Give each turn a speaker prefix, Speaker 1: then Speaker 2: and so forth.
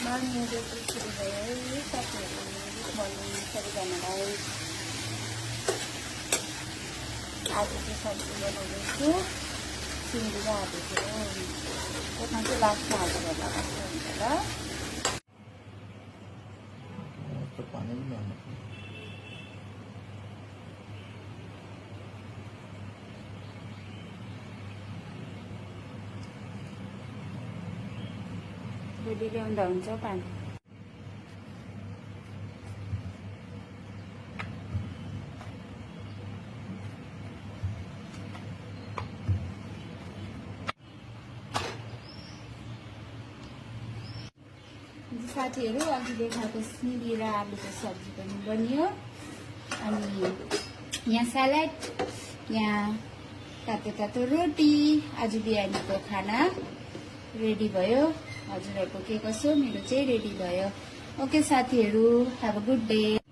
Speaker 1: Morning duty सुरु भयो है साथीहरू। गुड मर्निङ सबैजनालाई। आज चाहिँ सब्जी बनाउँदैछु, सिमी र आलुको। त्यसमा चाहिँ लास्टमा हालेर लगाएको हुन्छ ल। रेडी ल्याउँदा हुन्छ पानी। साथीहरू अघि देखाएको सिमी र आलुको सब्जी पनि बनियो। अनि यहाँ सलाद, यहाँ तातो तातो रोटी। आज बिहानीको खाना रेडी भयो। हजुरहरूको के कसो, मेरो चाहिँ रेडी भयो। ओके साथीहरू, हेभ अ गुड डे।